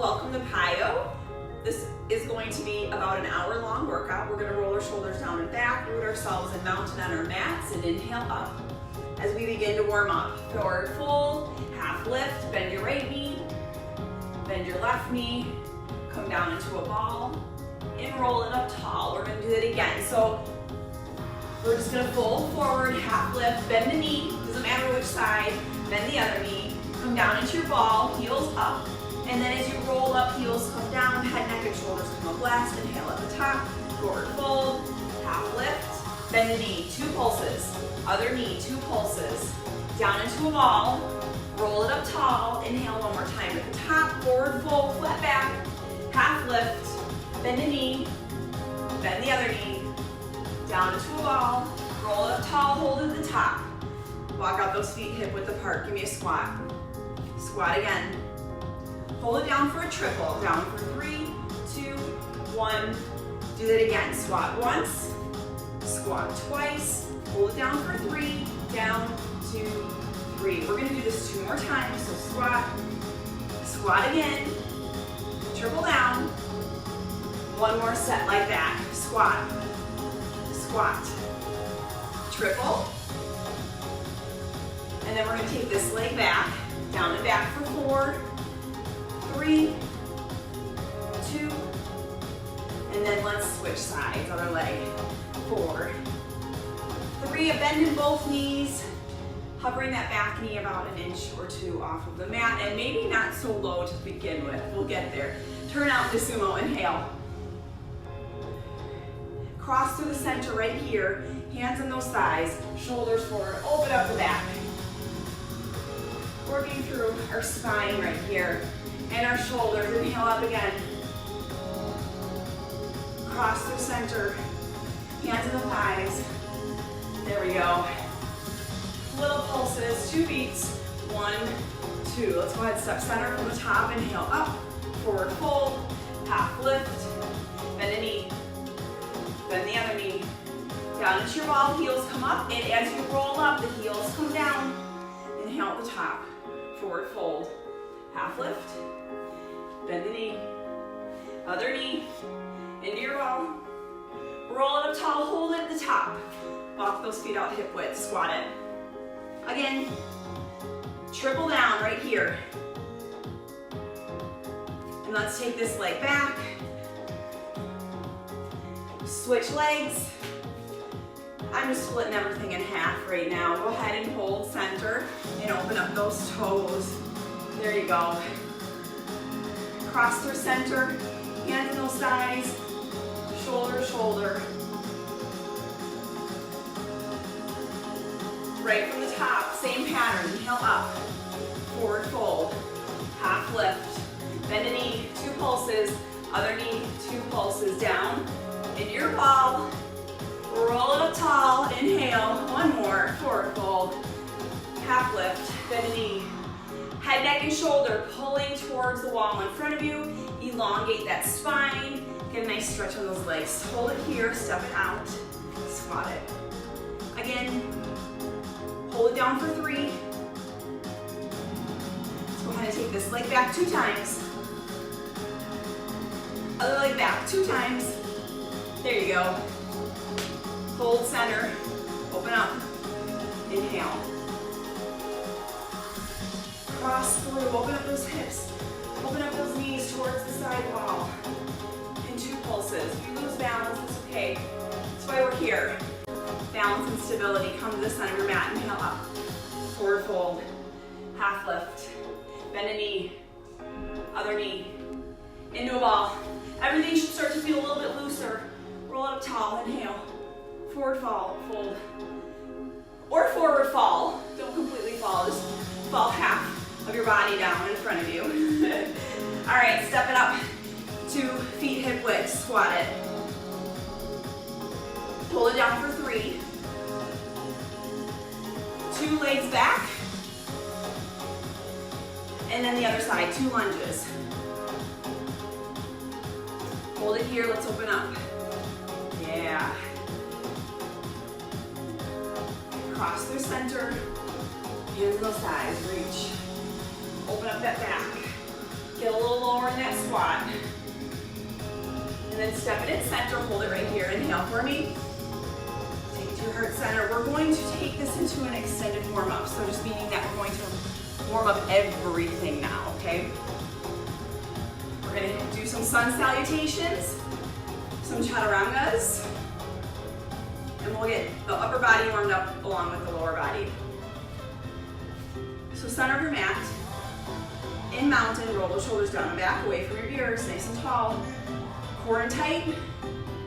Hello, welcome to Piyo. This is going to be about an hour-long workout. We're going to roll our shoulders down and back, root ourselves and mountain on our mats, and inhale up. As we begin to warm up, forward fold, half lift, bend your right knee, bend your left knee, come down into a ball, and roll it up tall. We're going to do that again. So we're just going to fold forward, half lift, bend the knee, doesn't matter which side, bend the other knee, come down into your ball, heels up, and then as you roll up, heels come down, head, neck, and shoulders come up last. Inhale at the top, forward fold, half lift, bend the knee, 2 pulses, other knee, 2 pulses, down into a ball, roll it up tall, inhale one more time at the top, forward fold, flat back, half lift, bend the knee, bend the other knee, down into a ball, roll it up tall, hold at the top, walk out those feet hip width apart, give me a squat, squat again. Hold it down for a triple. Down for 3, 2, 1. Do that again. Squat once, squat twice. Hold it down for 3, down, 2, 3. We're gonna do this 2 more times. So squat, squat again, triple down. 1 more set like that. Squat, squat, triple. And then we're gonna take this leg back, down and back for 4, 3, 2, and then let's switch sides, other leg, 4, 3, a bend in both knees, hovering that back knee about an inch or 2 off of the mat, and maybe not so low to begin with, we'll get there. Turn out to sumo, inhale. Cross through the center right here, hands on those thighs, shoulders forward, open up the back. Working through our spine right here. And our shoulders, inhale up again. Cross through center, hands in the thighs. There we go. Little pulses, 2 beats, 1, 2. Let's go ahead, step center from the top, inhale up, forward fold, half lift, bend a knee, bend the other knee, down into your ball, heels come up, and as you roll up, the heels come down. Inhale at the top, forward fold, half lift, bend the knee, other knee, into your ball, roll it up tall, hold it at the top, walk those feet out hip width, squat it. Again, triple down right here. And let's take this leg back, switch legs. I'm just splitting everything in half right now. Go ahead and hold center and open up those toes. There you go. Cross through center, hands in those thighs, shoulder to shoulder. Right from the top, same pattern, inhale up, forward fold, half lift, bend a knee, 2 pulses, other knee, 2 pulses, down, into your ball, roll it up tall, inhale, 1 more, forward fold, half lift, bend a knee, head, neck, and shoulder pulling towards the wall in front of you. Elongate that spine. Get a nice stretch on those legs. Hold it here, step it out, squat it. Again, hold it down for 3. Let's go ahead and take this leg back 2 times. Other leg back 2 times. There you go. Hold center, open up, inhale. Cross through, open up those hips, open up those knees towards the side wall. In 2 pulses. If you lose balance, it's okay. That's why we're here. Balance and stability. Come to the center of your mat, inhale up. Forward fold, half lift, bend a knee, other knee, into a ball. Everything should start to feel a little bit looser. Roll it up tall, inhale. Forward fall, fold. Or forward fall. Don't completely fall, just fall half of your body down in front of you. All right, step it up. 2 feet hip width, squat it. Pull it down for 3. 2 legs back. And then the other side, 2 lunges. Hold it here, let's open up. Yeah. Cross through center, hands on those thighs, reach. Open up that back. Get a little lower lower in that squat. And then step it in center, hold it right here. Inhale for me. Take it to your heart center. We're going to take this into an extended warm-up. So just meaning that we're going to warm up everything now, okay? We're gonna do some sun salutations, some chaturangas, and we'll get the upper body warmed up along with the lower body. So center of your mat. In mountain, roll those shoulders down and back, away from your ears, nice and tall. Core and tight,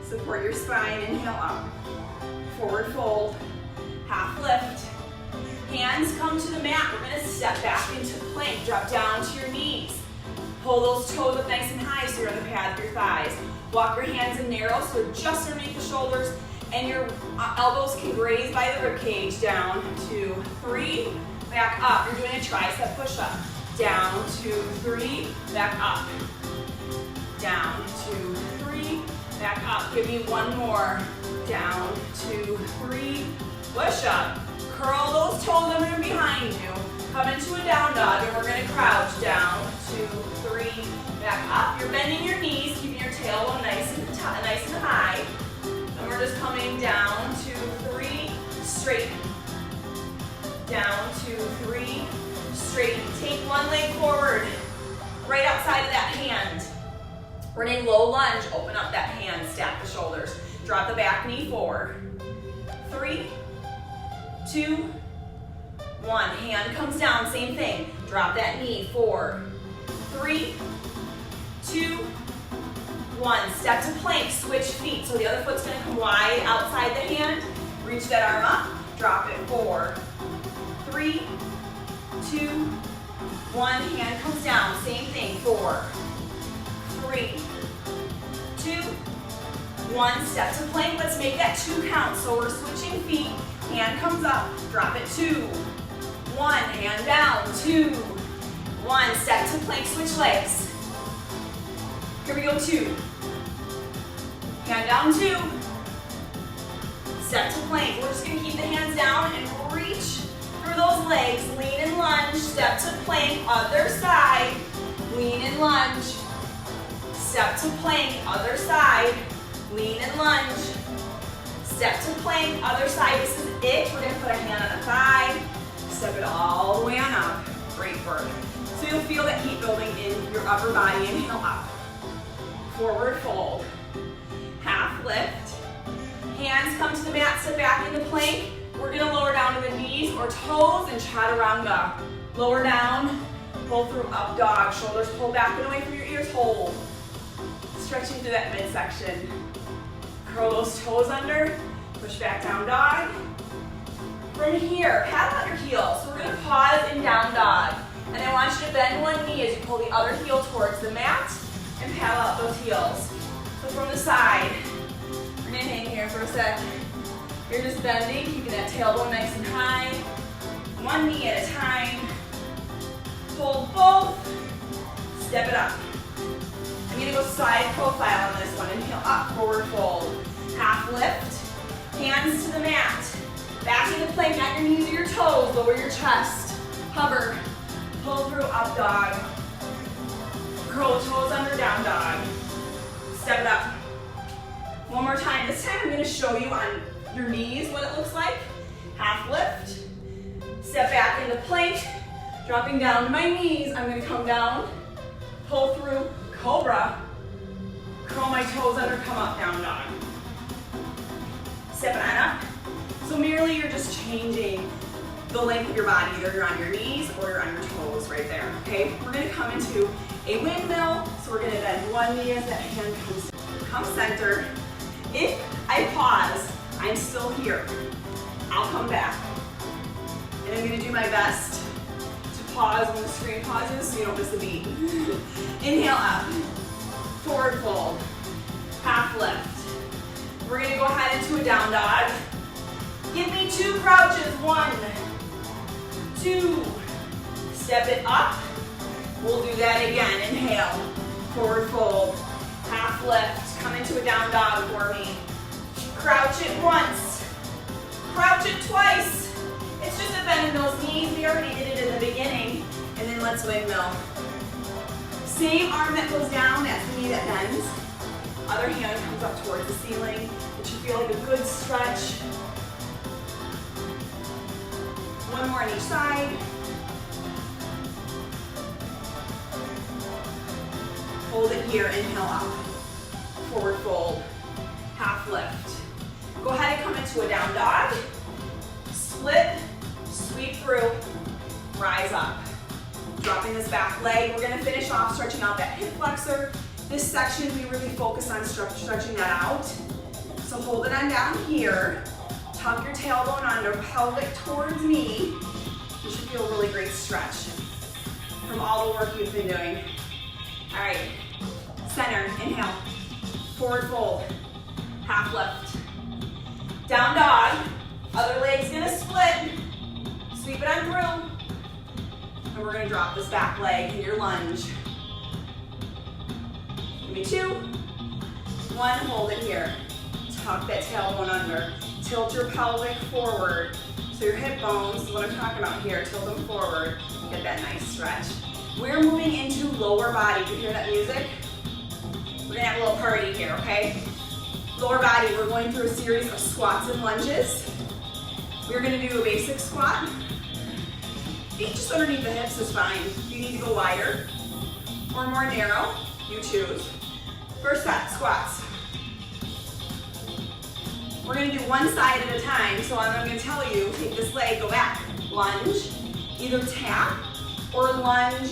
support your spine, inhale up. Forward fold, half lift. Hands come to the mat, we're gonna step back into plank, drop down to your knees. Pull those toes up nice and high so you're on the pad of your thighs. Walk your hands in narrow so they're just underneath the shoulders and your elbows can graze by the rib cage. Down, 2, 3, back up. You're doing a tricep push-up. Down, 2, 3, back up. Down, 2, 3, back up. Give me one more. Down, 2, 3, push up. Curl those toes under and behind you. Come into a down dog and we're gonna crouch. Down, 2, 3, back up. You're bending your knees, keeping your tailbone nice and high. And we're just coming down, 2, 3, straight. Down, 2, 3, straight. Take one leg forward, right outside of that hand. We're in a low lunge, open up that hand, stack the shoulders. Drop the back knee forward. 3, 2, 1. Hand comes down, same thing. Drop that knee, 4, 3, 2, 1. Step to plank, switch feet. So the other foot's gonna come wide outside the hand. Reach that arm up, drop it, 4, 3, 2, 1. Hand comes down, same thing, 4, 3, 2, 1. Step to plank, let's make that 2 count. So we're switching feet, hand comes up, drop it, 2, 1. Hand down, 2, 1. Step to plank, switch legs. Here we go, 2. Hand down, 2. Step to plank. We're just gonna keep the hands down and reach through those legs. Lean and lunge, step to plank, other side. Lean and lunge. Step to plank, other side. Lean and lunge. Step to plank, other side. This is it. We're gonna put a hand on a thigh. Step it all the way on up. Great work. So you'll feel that heat building in your upper body. Inhale up. Forward fold. Half lift. Hands come to the mat, step back into plank. We're gonna lower down to the knees or toes and chaturanga. Lower down, pull through up dog. Shoulders pull back and away from your ears, hold. Stretching through that midsection. Curl those toes under, push back down dog. From here, paddle out your heels. So we're gonna pause in down dog. And I want you to bend one knee as you pull the other heel towards the mat and paddle out those heels. So from the side, we're gonna hang here for a sec. You're just bending, keeping that tailbone nice and high. One knee at a time. Hold both, step it up. I'm gonna go side profile on this one. Inhale up, forward fold. Half lift, hands to the mat. Back into plank, not your knees or your toes. Lower your chest, hover. Pull through up dog. Curl the toes under, down dog. Step it up. One more time. This time I'm gonna show you on your knees what it looks like. Half lift. Step back into plank. Dropping down to my knees. I'm gonna come down. Pull through cobra. Curl my toes under, come up, down dog. Step it on up. So merely you're just changing the length of your body. Either you're on your knees or you're on your toes right there, okay? We're gonna come into a windmill. So we're gonna bend one knee as that hand comes center. If I pause, I'm still here. I'll come back. And I'm gonna do my best to pause when the screen pauses so you don't miss a beat. Inhale up, forward fold, half lift. We're gonna go ahead into a down dog. Give me 2 crouches, 1, 2. Step it up. We'll do that again. Inhale, forward fold, half lift. Come into a down dog for me. Crouch it once, crouch it twice. It's just a bend in those knees. We already did it in the beginning. And then let's windmill. Same arm that goes down, that's the knee that bends. Other hand comes up towards the ceiling. It should feel like a good stretch. One more on each side. Hold it here, inhale up. Forward fold, half lift. Go ahead and come into a down dog. Split, sweep through, rise up. Dropping this back leg. We're gonna finish off stretching out that hip flexor. This section, we really focus on stretching that out. So hold it on down here. Tuck your tailbone under, pelvic towards knee. You should feel a really great stretch from all the work you've been doing. All right, center, inhale, forward fold, half lift. Down dog, other leg's gonna split. Sweep it on through. And we're gonna drop this back leg in your lunge. Give me 2, 1, hold it here. Tuck that tailbone under. Tilt your pelvic forward. So your hip bones, is what I'm talking about here, tilt them forward. Get that nice stretch. We're moving into lower body. Do you hear that music? We're gonna have a little party here, okay? Lower body, we're going through a series of squats and lunges. We're gonna do a basic squat. Feet just underneath the hips is fine. If you need to go wider or more narrow, you choose. First set, squats. We're gonna do one side at a time, so I'm gonna tell you, take this leg, go back, lunge, either tap or lunge,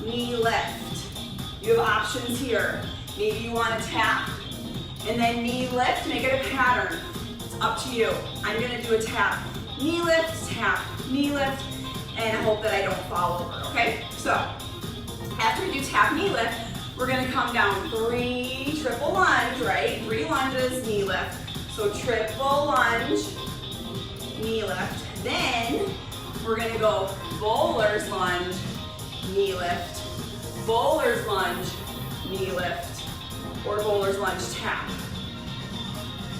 knee lift. You have options here. Maybe you wanna tap and then knee lift, make it a pattern. It's up to you. I'm gonna do a tap, knee lift, and I hope that I don't fall over, okay? So, after we do tap, knee lift, we're gonna come down 3 triple lunge, right? 3 lunges, knee lift. So triple lunge, knee lift. Then we're gonna go bowler's lunge, knee lift, bowler's lunge, knee lift, or bowler's lunge tap.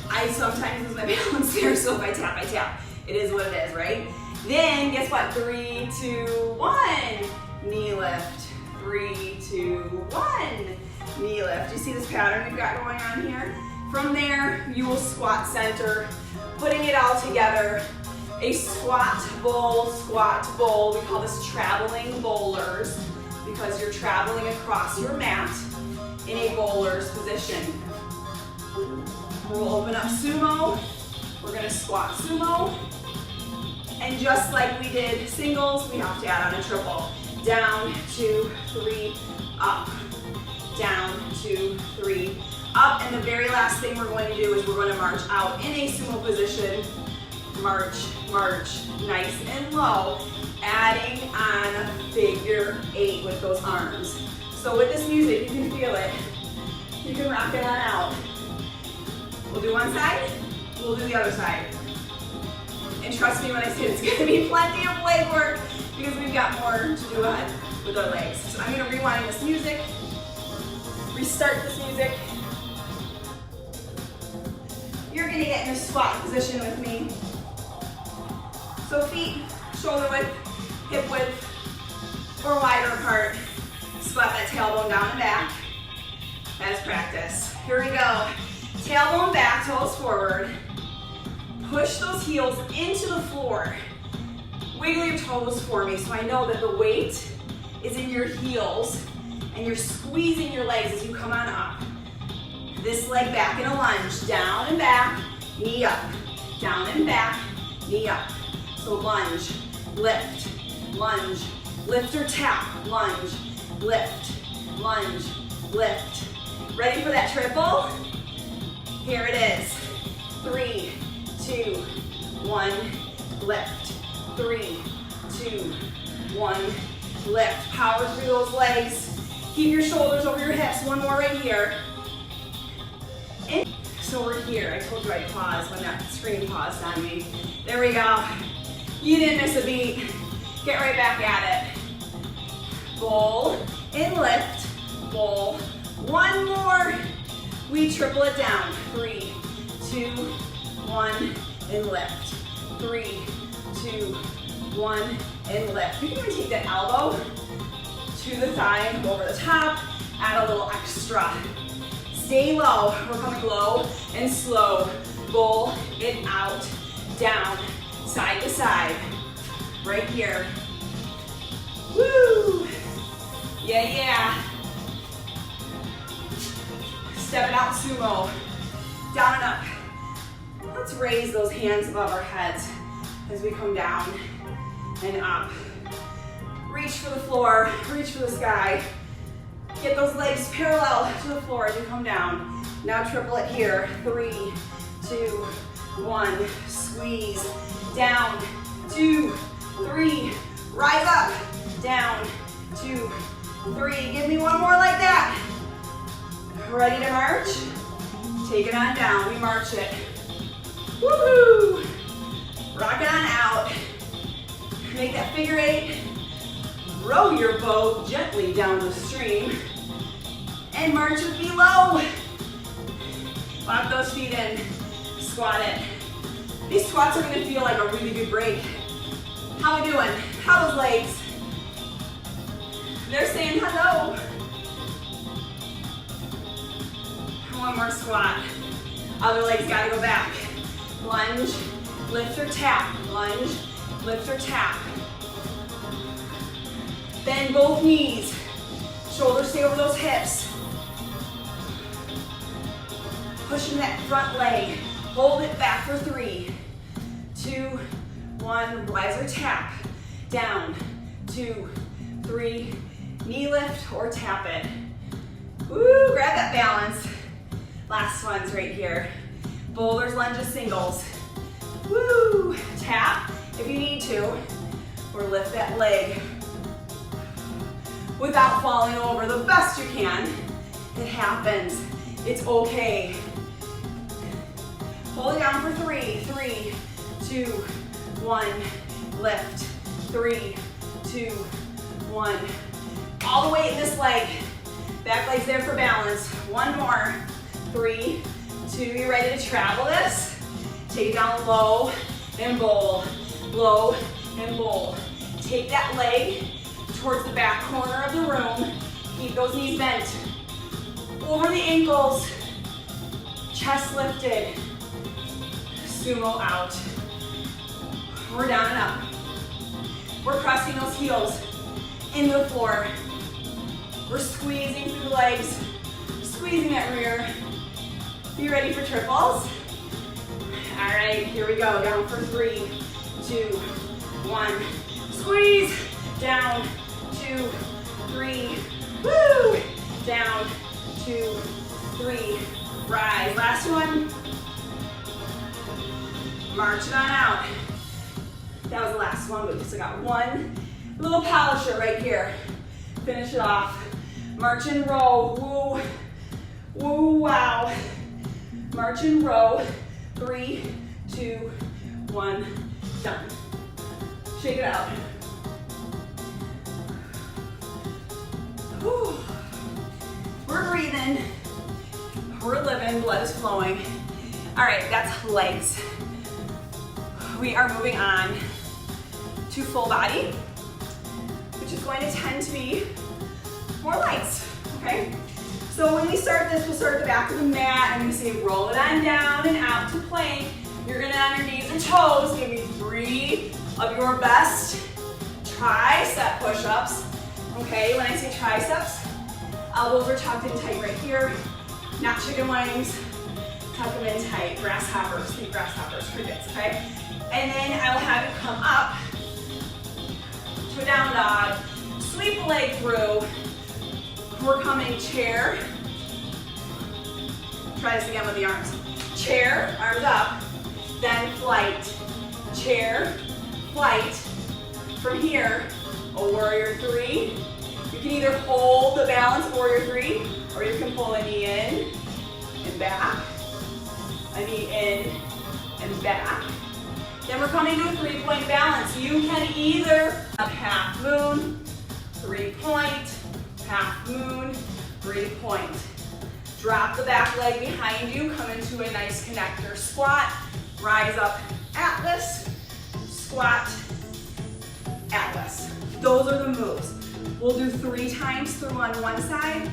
I sometimes lose my balance there, so if I tap, I tap. It is what it is, right? Then guess what? 3, 2, 1, knee lift. 3, 2, 1, knee lift. You see this pattern we've got going on here? From there, you will squat center, putting it all together. A squat bowl, squat bowl. We call this traveling bowlers because you're traveling across your mat in a bowler's position. We'll open up sumo. We're gonna squat sumo. And just like we did singles, we have to add on a triple. Down, 2, 3, up. Down, 2, 3, up. And the very last thing we're going to do is we're going to march out in a sumo position. March, march, nice and low. Adding on a figure 8 with those arms. So with this music, you can feel it. You can rock it on out. We'll do one side, we'll do the other side. And trust me when I say it's gonna be plenty of leg work because we've got more to do ahead with our legs. So I'm gonna rewind this music, restart this music. You're gonna get in a squat position with me. So feet, shoulder width, hip width, or wider apart. Squat that tailbone down and back. As practice. Here we go. Tailbone back, toes forward. Push those heels into the floor. Wiggle your toes for me so I know that the weight is in your heels and you're squeezing your legs as you come on up. This leg back in a lunge. Down and back, knee up. Down and back, knee up. So lunge, lift, lift or tap, lunge, lift, lift. Ready for that triple? Here it is. 3, 2, 1, lift. 3, 2, 1, lift. Power through those legs. Keep your shoulders over your hips. One more right here. So we're here. I told you I'd pause when that screen paused on me. There we go. You didn't miss a beat. Get right back at it. Bowl and lift. Bowl. One more. We triple it down. 3, 2, 1, and lift. 3, 2, 1, and lift. You can even take that elbow to the thigh and over the top. Add a little extra. Stay low. We're coming low and slow. Roll it out, down, side to side. Right here. Woo! Yeah, yeah. Step it out, sumo. Down and up. Let's raise those hands above our heads as we come down and up. Reach for the floor, reach for the sky. Get those legs parallel to the floor as you come down. Now triple it here. 3, 2, 1. Squeeze. Down, 2, 3. Rise up. Down, 2, 3. Give me one more like that. Ready to march? Take it on down. We march it. Woohoo! Rock it on out. Make that figure 8. Row your boat gently down the stream. And march with me low. Lock those feet in. Squat it. These squats are going to feel like a really good break. How we doing? How those legs? They're saying hello. One more squat. Other leg's gotta go back. Lunge, lift or tap. Lunge, lift or tap. Bend both knees. Shoulders stay over those hips. Pushing that front leg. Hold it back for 3, 2, 1. Rise or tap. Down, 2, 3. Knee lift or tap it. Woo, grab that balance. Last one's right here. Boulders, lunges, singles. Woo! Tap if you need to, or lift that leg without falling over the best you can. It happens. It's okay. Hold it down for 3, 3, 2, 1. Lift. 3, 2, 1. All the weight in this leg. Back leg's there for balance. One more. 3, 2, you ready to travel this? Take it down low and bowl. Low and bowl. Take that leg towards the back corner of the room. Keep those knees bent. Over the ankles. Chest lifted. Sumo out. We're down and up. We're pressing those heels into the floor. We're squeezing through the legs. Squeezing that rear. You ready for triples? All right, here we go. Down for 3, 2, 1. Squeeze. Down, 2, 3. Woo! Down, 2, 3. Rise. Last one. March it on out. That was the last one, but we still got one little polisher right here. Finish it off. March and row. Woo. Woo, wow. March and row. 3, 2, 1. Done. Shake it out. Whew. We're breathing. We're living. Blood is flowing. All right, that's legs. We are moving on to full body, which is going to tend to be more lights, okay? So when we start this, we'll start at the back of the mat. I'm gonna say roll it on down and out to plank. You're gonna on your knees and toes, give me 3 of your best tricep push-ups, okay? When I say triceps, elbows are tucked in tight right here, not chicken wings, tuck them in tight, grasshoppers, think grasshoppers, crickets, okay? And then I'll have you come up to a down dog, sweep the leg through. We're coming chair. Try this again with the arms. Chair, arms up, then flight. Chair, flight. From here, a warrior 3. You can either hold the balance, warrior 3, or you can pull a knee in and back, a knee in and back. Then we're coming to a 3-point balance. You can either a half moon, 3-point, half moon, 3-point. Drop the back leg behind you, come into a nice connector squat, rise up, atlas, squat, atlas. Those are the moves. We'll do 3 times through on one side,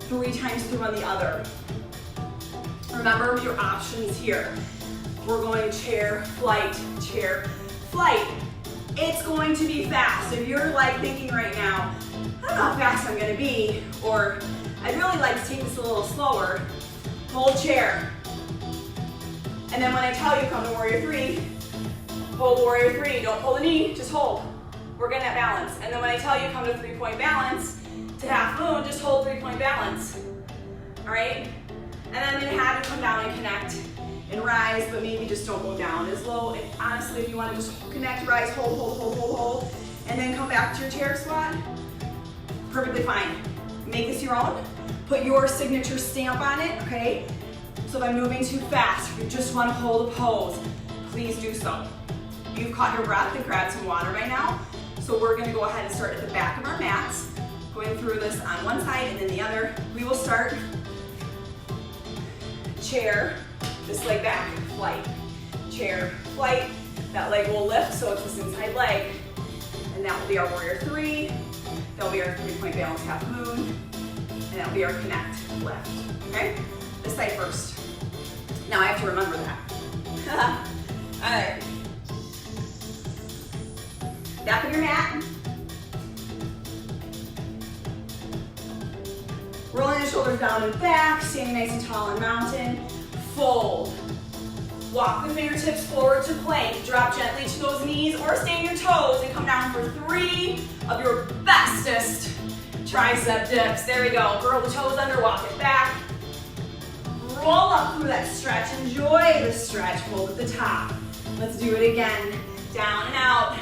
3 times through on the other. Remember your options here. We're going chair, flight, flight. It's going to be fast. If you're like thinking right now, I don't know how fast I'm gonna be, or I'd really like to take this a little slower, hold chair. And then when I tell you come to warrior 3, hold warrior 3. Don't pull the knee, just hold. We're getting that balance. And then when I tell you come to 3-point balance, to half moon, just hold 3-point balance. All right? And then I'm gonna have you come down and connect and rise, but maybe just don't go down as low. And honestly, if you wanna just connect, rise, hold, and then come back to your chair squat, perfectly fine. Make this your own. Put your signature stamp on it, okay? So if I'm moving too fast, if you just wanna hold a pose, please do so. You've caught your breath and grabbed some water by now. So we're gonna go ahead and start at the back of our mats, going through this on one side and then the other. We will start chair, this leg back, flight, chair, flight. That leg will lift, so it's this inside leg. And that will be our warrior 3. That'll be our 3-point balance half moon. And that'll be our connect lift, okay? This side first. Now I have to remember that. All right. Back of your mat. Rolling the shoulders down and back, standing nice and tall in mountain. Fold. Walk the fingertips forward to plank. Drop gently to those knees or stay on your toes and come down for 3 of your bestest tricep dips. There we go. Curl the toes under, walk it back. Roll up through that stretch. Enjoy the stretch. Hold at the top. Let's do it again. Down and out.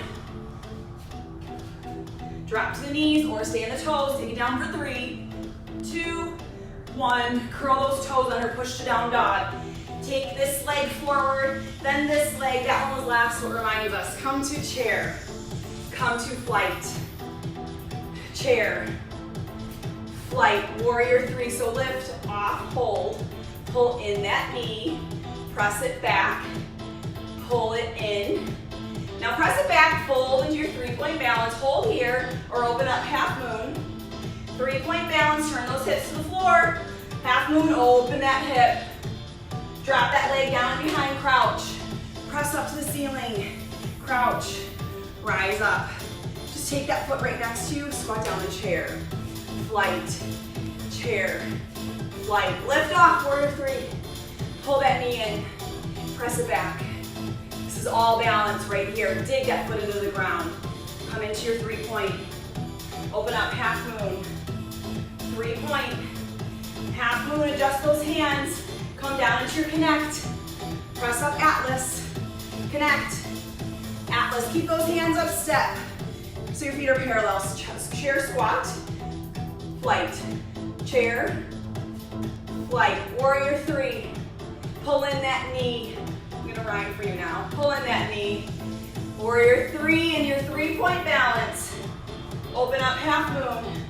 Drop to the knees or stay on the toes. Take it down for 3, 2, 1. Curl those toes under, push to down dog. Take this leg forward, then this leg. That one was last, so it reminds us. Come to chair. Come to flight. Chair. Flight. Warrior 3. So lift, off, hold. Pull in that knee. Press it back. Pull it in. Now press it back, fold into your 3-point balance. Hold here, or open up half moon. 3-point balance, turn those hips to the floor. Half moon, open that hip. Drop that leg down and behind, crouch. Press up to the ceiling, crouch. Rise up. Just take that foot right next to you, squat down to chair. Flight, chair, flight. Lift off, warrior 3. Pull that knee in, press it back. This is all balance right here. Dig that foot into the ground. Come into your 3-point. Open up, half moon. 3-point. Half moon, adjust those hands. Come down into your connect. Press up, Atlas. Connect. Atlas, keep those hands up, step. So your feet are parallel. Chair squat. Flight. Chair. Flight. Warrior 3. Pull in that knee. I'm gonna ride for you now. Pull in that knee. Warrior 3 in your 3-point balance. Open up half moon.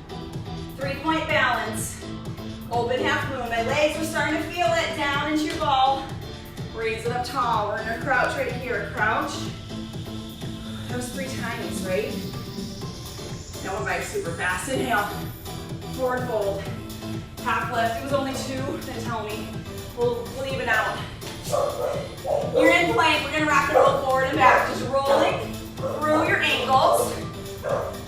3-point balance. Open half moon. My legs are starting to feel it. Down into your ball. Raise it up tall. We're gonna crouch right here. Crouch. That was 3 times, right? That went by super fast. Inhale. Forward fold. Half lift. It was only 2. Then tell me. We'll even out. You're in plank. We're gonna rock and roll forward and back. Just rolling through your ankles.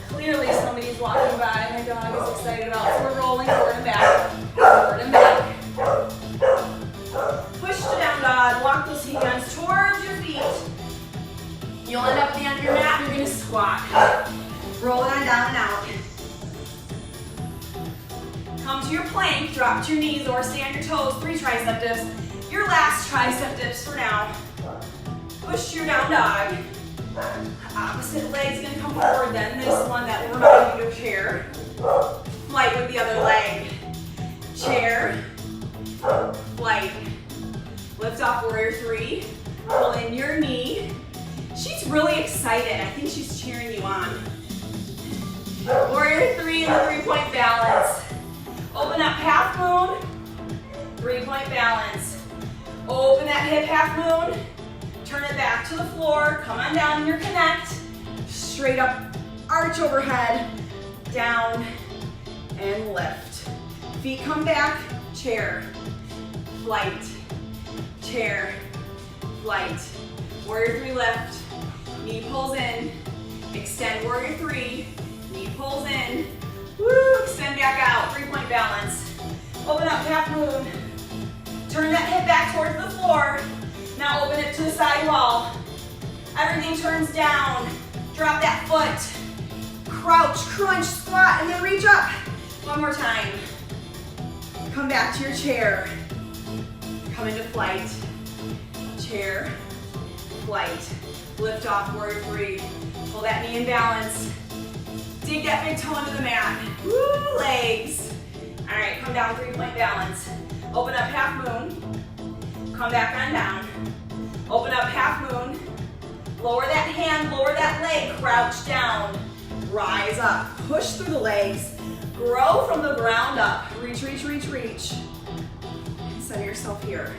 Clearly somebody's walking by. My dog is excited about it. So we're rolling forward and back. Forward and back. Push to down dog. Walk those hands towards your feet. You'll end up at the end of your mat. You're gonna squat. Roll it on down and out. Come to your plank. Drop to your knees or stay on your toes. 3 tricep dips. Your last tricep dips for now. Push your down dog. Opposite leg's gonna come forward, then this one that will remind you to chair. Flight with the other leg. Chair. Flight. Lift off warrior 3. Pull in your knee. She's really excited. I think she's cheering you on. Warrior 3 in the 3-point balance. Open up half moon. 3-point balance. Open that hip half moon. Turn it back to the floor. Come on down in your connect. Straight up, arch overhead. down, and lift. Feet come back, chair, flight, chair, flight. Warrior 3 lift, knee pulls in, extend warrior 3, knee pulls in, woo, extend back out, 3-point balance. Open up, half moon. Turn that hip back towards the floor. Now open it to the side wall. Everything turns down. Drop that foot. Crouch, crunch, squat, and then reach up. One more time. Come back to your chair. Come into flight. Chair, flight. Lift off, warrior 3. Pull that knee in balance. Dig that big toe into the mat. Woo, legs. All right, come down, 3-point balance. Open up, half moon. Come back on down. Open up, half moon. Lower that hand, lower that leg, crouch down. Rise up, push through the legs. Grow from the ground up. Reach, reach, reach, reach. Center yourself here.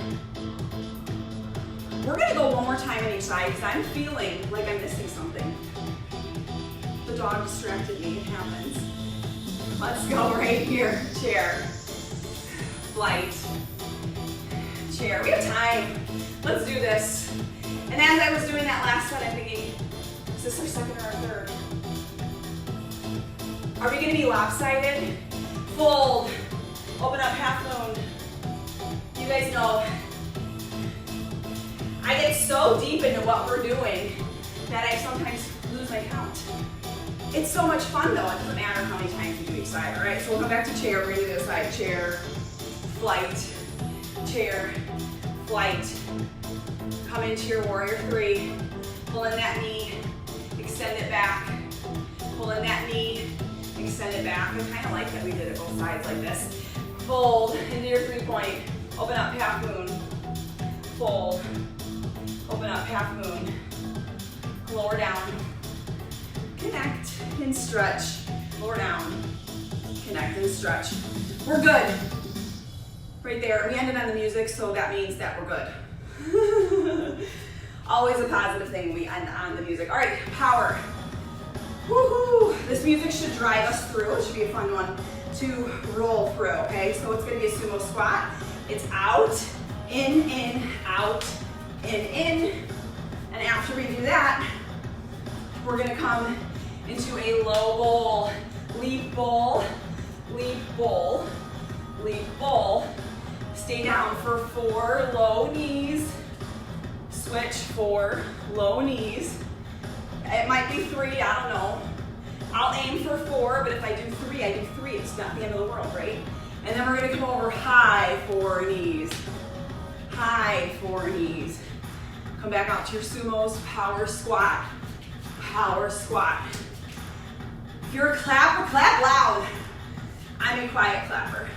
We're gonna go one more time on each side because I'm feeling like I'm missing something. The dog distracted me, it happens. Let's go right here. Chair, flight, chair. We have time. Let's do this. And as I was doing that last set, I'm thinking, is this our second or our third? Are we gonna be lopsided? Fold. Open up, half moon. You guys know, I get so deep into what we're doing that I sometimes lose my count. It's so much fun though, it doesn't matter how many times you do each side, all right? So we'll come back to chair, we're gonna do the other side. Chair, flight, chair, flight. Come into your warrior 3. Pull in that knee, extend it back. Pull in that knee, extend it back. I kind of like that we did it both sides like this. Fold into your 3-point. Open up, half moon. Fold. Open up, half moon. Lower down. Connect and stretch. Lower down. Connect and stretch. We're good. Right there. We ended on the music, so that means that we're good. Always a positive thing, we end on the music. All right, power. Woohoo! This music should drive us through. It should be a fun one to roll through, okay? So it's gonna be a sumo squat. It's out, in, out, in. And after we do that, we're gonna come into a low bowl. Leap bowl, leap bowl, leap bowl. Stay down for 4 low knees. Switch 4 low knees. It might be 3, I don't know. I'll aim for 4, but if I do 3, I do 3. It's not the end of the world, right? And then we're gonna come over high 4 knees. High 4 knees. Come back out to your sumos, power squat. Power squat. If you're a clapper, clap loud. I'm a quiet clapper.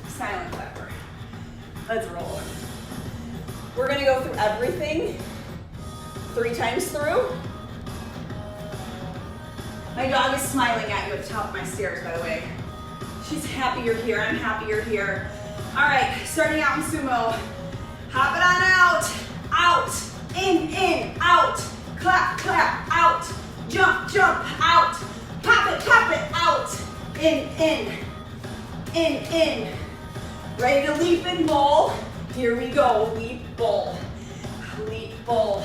Silent clapper. Let's roll. We're gonna go through everything 3 times through. My dog is smiling at you at the top of my stairs, by the way. She's happy you're here, I'm happy you're here. All right, starting out in sumo. Hop it on out, out, in, out, clap, clap, out, jump, jump, out, pop it, out, in. Ready to leap and bowl? Here we go, leap, bowl, leap, bowl.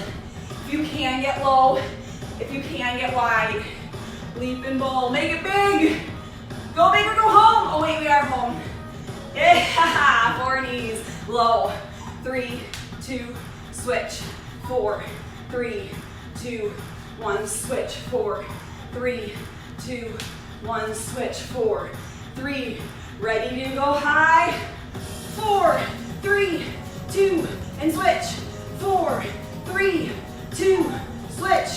If you can get low, if you can get wide, leap and bowl, make it big. Go big or go home. Oh wait, we are home. Yeah, 4 knees, low. 3, 2, switch. 4, 3, 2, 1, switch. 4, 3, 2, 1, switch. 4, 3, ready to go high. 4, 3, 2, and switch. 4, 3, 2, switch.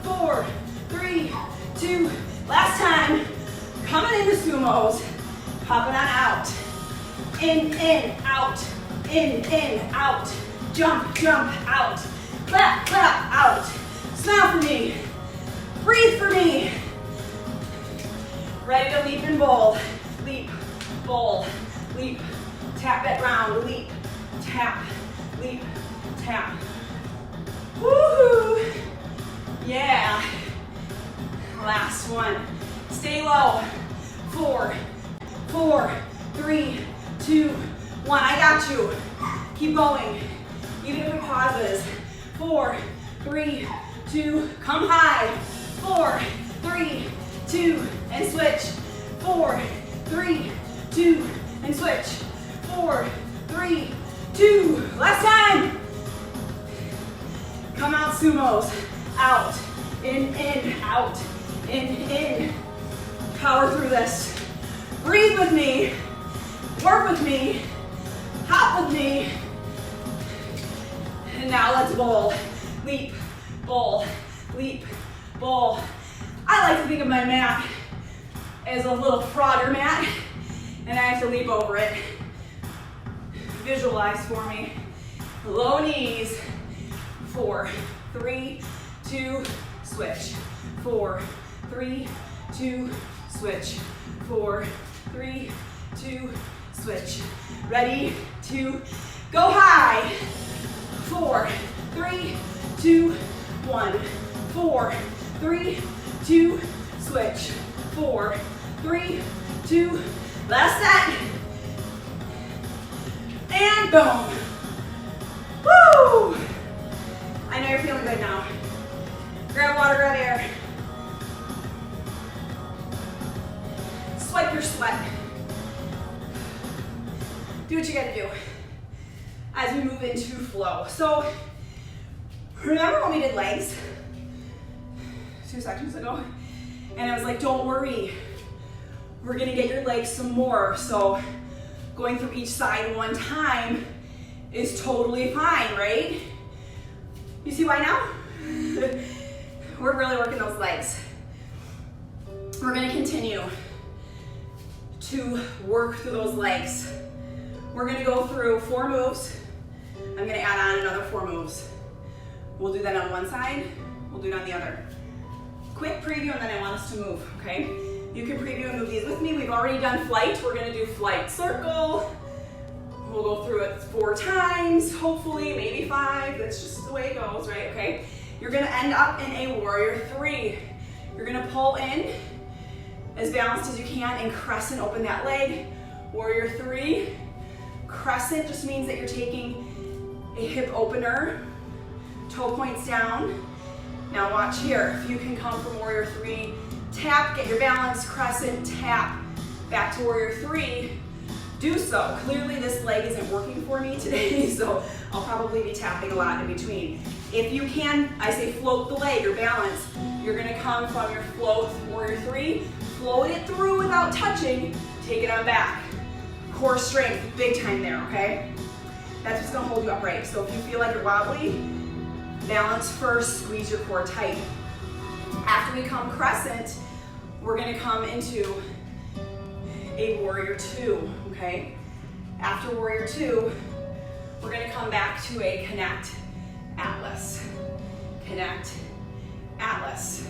4, 3, 2. Last time. Coming into sumos. Popping on out. In, out. In, out. Jump, jump, out. Clap, clap, out. Smile for me. Breathe for me. Ready to leap and bowl. Leap, bowl, leap. Tap that round. Leap, tap, leap, tap. Woohoo! Yeah. Last one. Stay low. 4, 4, 3, 2, 1. I got you. Keep going. Even if it pauses. 4, 3, 2, come high. 4, 3, 2, and switch. 4, 3, 2, and switch. 4, 3, 2. Last time. Come out, sumos. Out, in, out, in. Power through this. Breathe with me. Work with me. Hop with me. And now let's bowl. Leap, bowl, leap, bowl. I like to think of my mat as a little Frogger mat, and I have to leap over it. Visualize for me. Low knees. 4, 3, 2, switch. 4, 3, 2, switch. 4, 3, 2, switch. Ready to go high. 4, 3, 2, 1. 4, 3, 2, switch. 4, 3, 2, last set. And boom. Woo! I know you're feeling good now. Grab water, grab air. Swipe your sweat. Do what you gotta do as we move into flow. So, remember when we did legs 2 sections ago? And I was like, don't worry. We're gonna get your legs some more. So, going through each side one time is totally fine, right? You see why now? We're really working those legs. We're gonna continue to work through those legs. We're gonna go through 4 moves. I'm gonna add on another 4 moves. We'll do that on one side, we'll do it on the other. Quick preview, and then I want us to move, okay? You can preview and move these with me. We've already done flight. We're gonna do flight circle. We'll go through it 4 times, hopefully, maybe 5. That's just the way it goes, right? Okay. You're gonna end up in a warrior 3. You're gonna pull in as balanced as you can and crescent open that leg. Warrior 3. Crescent just means that you're taking a hip opener, toe points down. Now watch here. If you can come from warrior 3, tap, get your balance, crescent, tap, back to warrior 3. Do so. Clearly this leg isn't working for me today, so I'll probably be tapping a lot in between. If you can, I say float the leg or balance. You're gonna come from your float, warrior 3, float it through without touching, take it on back. Core strength, big time there, okay? That's what's gonna hold you upright. So if you feel like you're wobbly, balance first, squeeze your core tight. After we come crescent, we're gonna come into a warrior 2, okay? After warrior 2, we're gonna come back to a connect atlas. Connect atlas.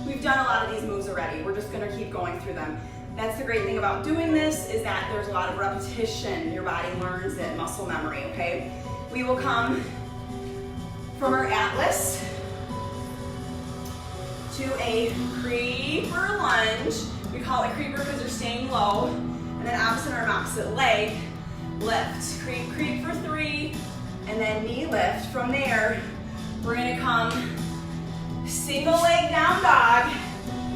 We've done a lot of these moves already. We're just gonna keep going through them. That's the great thing about doing this, is that there's a lot of repetition. Your body learns it, muscle memory, okay? We will come from our atlas to a creeper lunge. We call it creeper because you're staying low. And then opposite arm, opposite leg, lift. Creep, creep for 3, and then knee lift. From there, we're gonna come single leg down dog,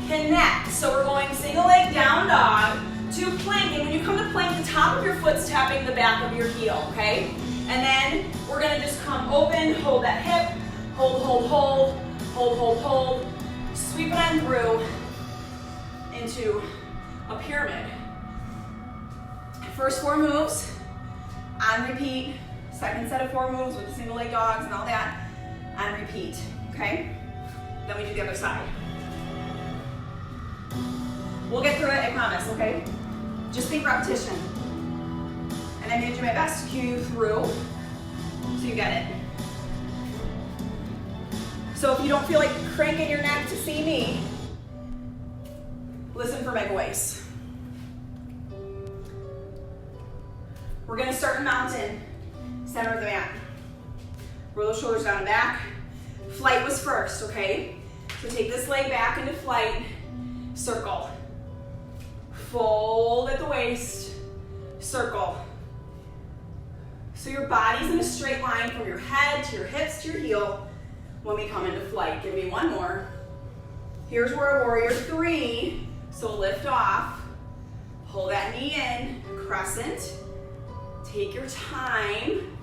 connect. So we're going single leg down dog to plank. And when you come to plank, the top of your foot's tapping the back of your heel, okay? And then we're gonna just come open, hold that hip, hold, hold, hold, hold, hold, hold. Sweep it on through into a pyramid. First 4 moves, on repeat. Second set of 4 moves with the single leg dogs and all that, on repeat, okay? Then we do the other side. We'll get through it, I promise, okay? Just think repetition. And I'm gonna do my best to cue you through so you get it. So if you don't feel like cranking your neck to see me, listen for my voice. We're gonna start in mountain, center of the mat. Roll those shoulders down and back. Flight was first, okay? So take this leg back into flight, circle. fold at the waist, circle. So your body's in a straight line from your head to your hips to your heel when we come into flight. Give me one more. Here's where a warrior three. So lift off, pull that knee in, crescent. Take your time.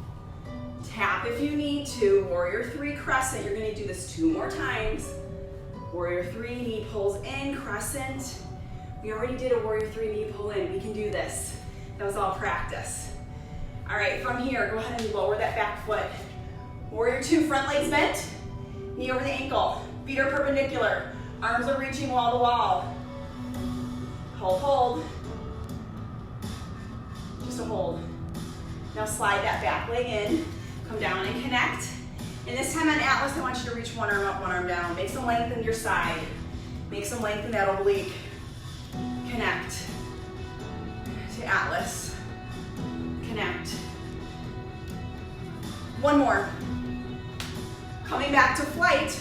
Tap if you need to. Warrior three, crescent. You're gonna do this 2 more times. Warrior three, knee pulls in, crescent. We already did a warrior three, knee pull in. We can do this. That was all practice. All right, from here, go ahead and lower that back foot. Warrior two, front legs bent, knee over the ankle. Feet are perpendicular. Arms are reaching wall to wall. Hold, hold. Just a hold. Now slide that back leg in. Come down and connect. And this time on Atlas, I want you to reach one arm up, one arm down. Make some length in your side. Make some length in that oblique. Connect to Atlas. Connect. One more. Coming back to flight.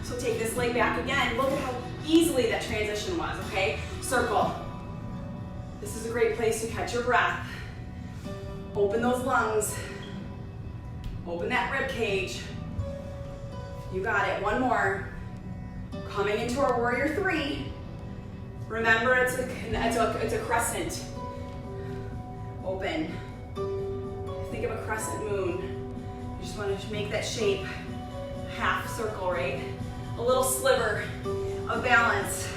So take this leg back again. Look at how easily that transition was, okay? Circle. This is a great place to catch your breath. Open those lungs. Open that rib cage. You got it. One more. Coming into our warrior three. Remember, it's a crescent. Open. Think of a crescent moon. You just want to make that shape. Half circle, right? A little sliver of balance.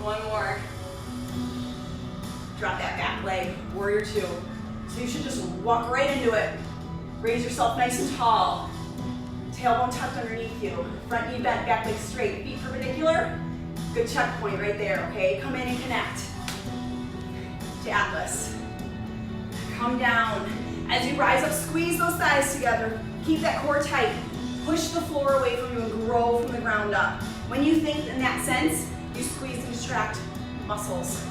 One more. Drop that back leg. Warrior two. So you should just walk right into it. Raise yourself nice and tall. Tailbone tucked underneath you. Front knee bent, back leg straight. Feet perpendicular. Good checkpoint right there, okay? Come in and connect to Atlas. Come down. As you rise up, squeeze those thighs together. Keep that core tight. Push the floor away from you and grow from the ground up. When you think in that sense, you squeeze and distract muscles.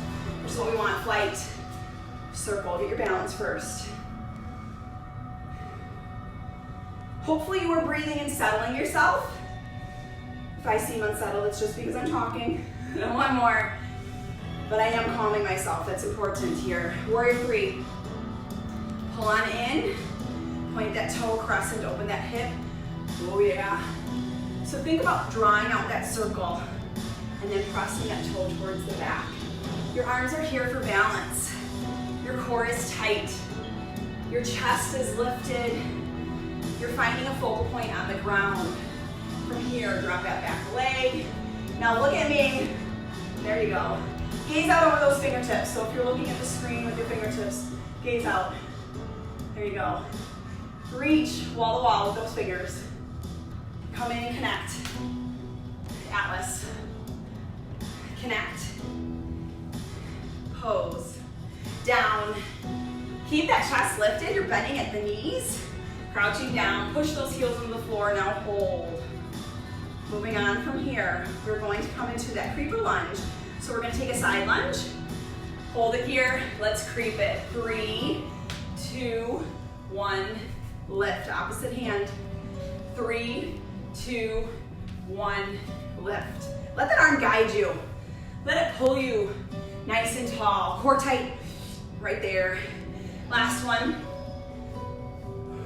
Which is what we want. Flight. Circle. Get your balance first. Hopefully you are breathing and settling yourself. If I seem unsettled, it's just because I'm talking. One more. But I am calming myself. That's important here. Warrior three. Pull on in. Point that toe, crescent, open that hip. Oh yeah. So think about drawing out that circle and then pressing that toe towards the back. Your arms are here for balance. Your core is tight. Your chest is lifted. You're finding a focal point on the ground. From here, drop that back leg. Now look at me. There you go. Gaze out over those fingertips. So if you're looking at the screen with your fingertips, gaze out. There you go. Reach wall to wall with those fingers. Come in and connect. Atlas. Connect. Pose. Down. Keep that chest lifted. You're bending at the knees. Crouching down. Push those heels into the floor. Now hold. Moving on from here, we're going to come into that creeper lunge. So we're going to take a side lunge. Hold it here. Let's creep it. 3, 2, 1. Lift. Opposite hand. 3, 2, 1. Lift. Let that arm guide you. Let it pull you nice and tall. Core tight. Right there. Last one.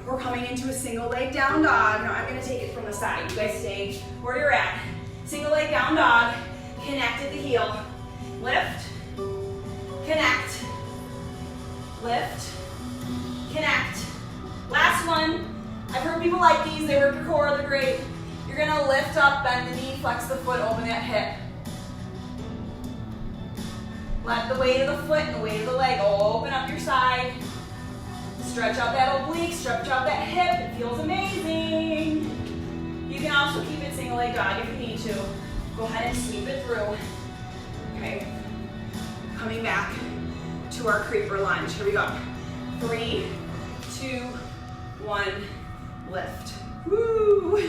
We're coming into a single leg down dog. Now I'm going to take it from the side. You guys stay where you're at. Single leg down dog. Connect at the heel. Lift. Connect. Lift. Connect. Last one. I've heard people like these. They work your core. They're great. You're going to lift up, bend the knee, flex the foot, open that hip. Let the weight of the foot and the weight of the leg open up your side. Stretch out that oblique, stretch out that hip. It feels amazing. You can also keep it single leg dog if you need to. Go ahead and sweep it through. Okay. Coming back to our creeper lunge. Here we go. 3, 2, 1. Lift. Woo!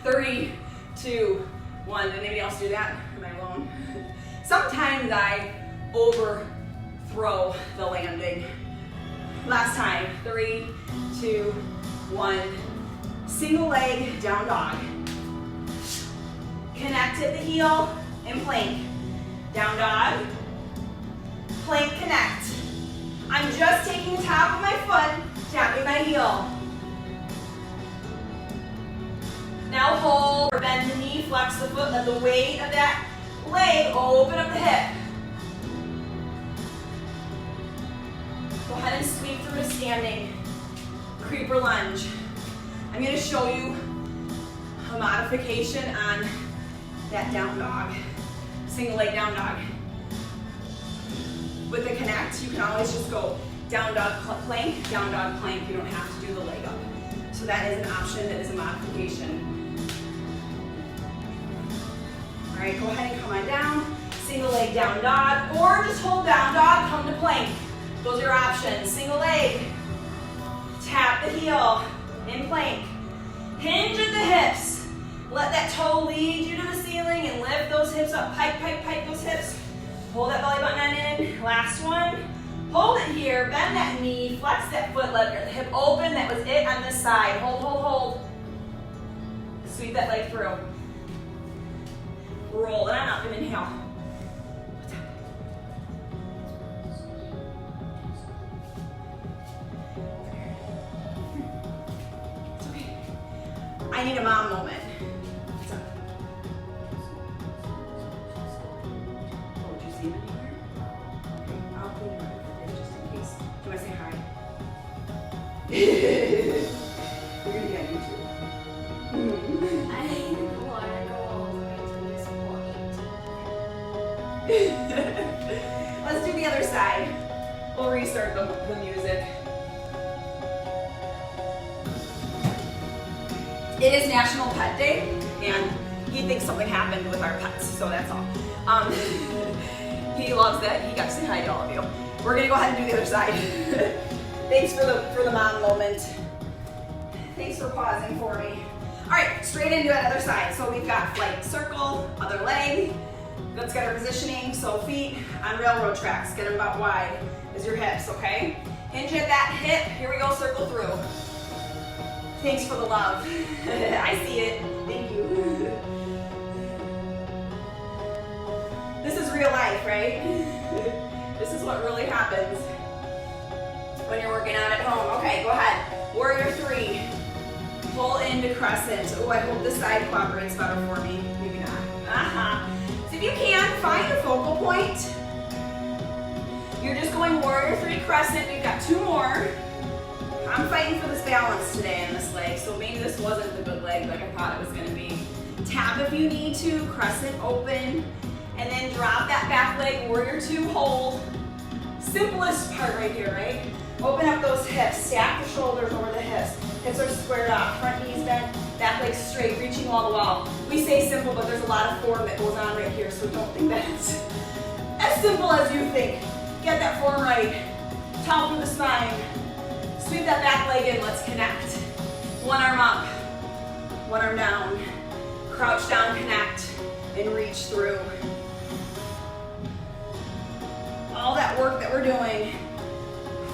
3, 2, 1. Did anybody else do that? Am I alone? Sometimes I overthrow the landing. Last time, 3, 2, 1. Single leg, down dog. Connect at the heel and plank. Down dog, plank connect. I'm just taking the top of my foot, tapping my heel. Now hold, or bend the knee, flex the foot, let the weight of that leg open up the hip. Go ahead and sweep through to standing. Creeper lunge. I'm going to show you a modification on that down dog. Single leg down dog. With the connect, you can always just go down dog plank, down dog plank. You don't have to do the leg up. So that is an option, that is a modification. All right, go ahead and come on down. Single leg down dog, or just hold down dog, come to plank. Those are your options. Single leg, tap the heel, in plank. Hinge at the hips. Let that toe lead you to the ceiling and lift those hips up. Pike, pike, pike those hips. Hold that belly button on in. Last one. Hold it here. Bend that knee. Flex that foot. Let your hip open. That was it on this side. Hold, hold, hold. Sweep that leg through. Roll it on up and inhale. It's okay. I need a mom moment. What's up? Oh, did you see it anywhere? Okay, I'll clean it up just in case. Do you want to say hi? You're going to get YouTube. I want to go all the way to this point. Let's do the other side. We'll restart the music. It is National Pet Day, and he thinks something happened with our pets, so that's all. He loves that. He got to say hi to all of you. We're gonna go ahead and do the other side. Thanks for the mom moment. Thanks for pausing for me. All right, straight into that other side. So we've got flight circle, other leg. Let's get our positioning. So feet on railroad tracks. Get them about wide as your hips, okay? Hinge at that hip. Here we go, circle through. Thanks for the love. I see it. Thank you. This is real life, right? This is what really happens when you're working out at home. Okay, go ahead. Warrior three. Pull into crescent. Oh, I hope the side cooperates better for me. Maybe not. So if you can, find a focal point. You're just going warrior three crescent. We've got two more. I'm fighting for this balance today in this leg, so maybe this wasn't the good leg like I thought it was going to be. Tap if you need to, crescent open, and then drop that back leg, warrior two, hold. Simplest part right here, right? Open up those hips, stack the shoulders over the hips. Hips are squared up, front knees bent, back leg straight, reaching wall to wall. We say simple, but there's a lot of form that goes on right here, so don't think that it's as simple as you think. Get that form right. Top through the spine. Sweep that back leg in, let's connect. One arm up, one arm down. Crouch down, connect, and reach through. All that work that we're doing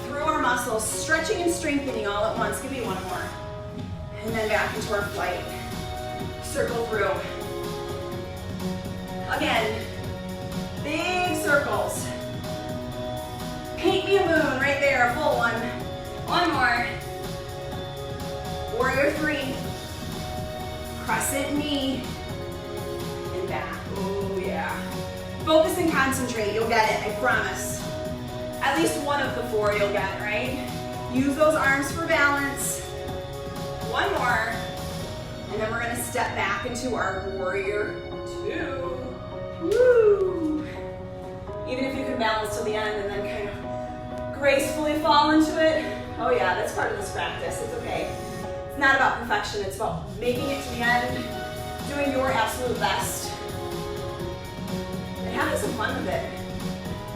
through our muscles, stretching and strengthening all at once. Give me one more. And then back into our flight. Circle through. Again, big circles. Paint me a moon right there, a full one. One more. Warrior three. Crescent knee. And back. Oh yeah. Focus and concentrate. You'll get it, I promise. At least one of the four you'll get, right? Use those arms for balance. One more. And then we're going to step back into our warrior two. Woo! Even if you can balance to the end and then kind of gracefully fall into it. Oh yeah, that's part of this practice. It's okay. It's not about perfection. It's about making it to the end, doing your absolute best, and having some fun with it.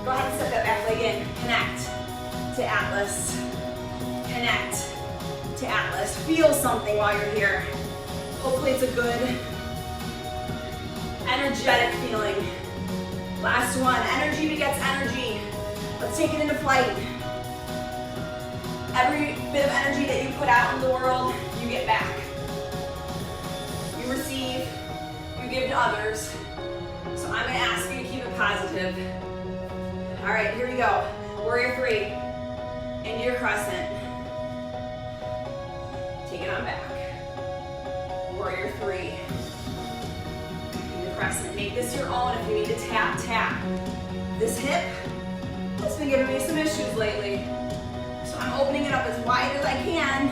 Go ahead and set that back leg in. Connect to Atlas. Connect to Atlas. Feel something while you're here. Hopefully it's a good, energetic feeling. Last one. Energy begets energy. Let's take it into flight. Every bit of energy that you put out in the world, you get back. You receive, you give to others. So I'm going to ask you to keep it positive. All right, here we go. Warrior three. Into your crescent. Take it on back. Warrior three. Into crescent. Make this your own if you need to tap, tap. This hip has been giving me some issues lately. So I'm opening it up as wide as I can.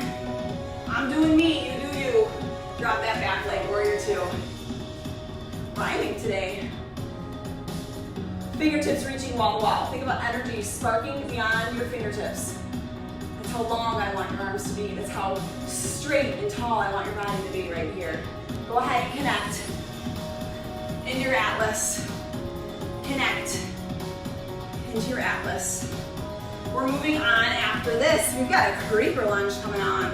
I'm doing me, you do you. Drop that back leg, warrior two. Rhyming today. Fingertips reaching wall to wall. Think about energy sparking beyond your fingertips. That's how long I want your arms to be. That's how straight and tall I want your body to be right here. Go ahead and connect. Into your atlas. Connect. Into your atlas. We're moving on after this. We've got a creeper lunge coming on.